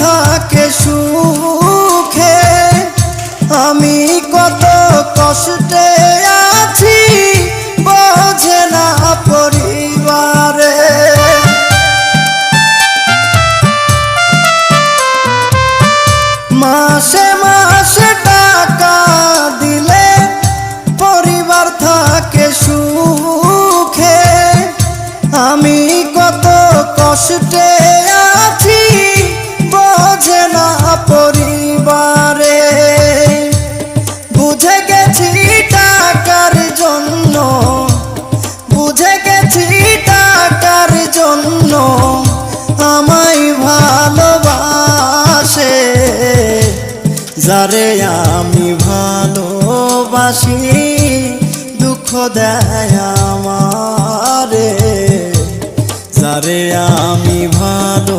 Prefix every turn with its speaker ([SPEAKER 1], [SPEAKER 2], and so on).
[SPEAKER 1] থাকে সুখে, আমি কত কষ্টে আছি বোঝে না পরিবারে। মাসে মাসে টাকা দিলে পরিবার থাকে সুখে, আমি কত কষ্টে আছি বোঝে না পরিবারে। বুঝে গেছি টাকার জন্য, বুঝে গেছি টাকার জন্য আমায় ভালোবাসে, যারে আমি ভালোবাসি দুঃখ দেয় আমারে, যারে আমি ভালো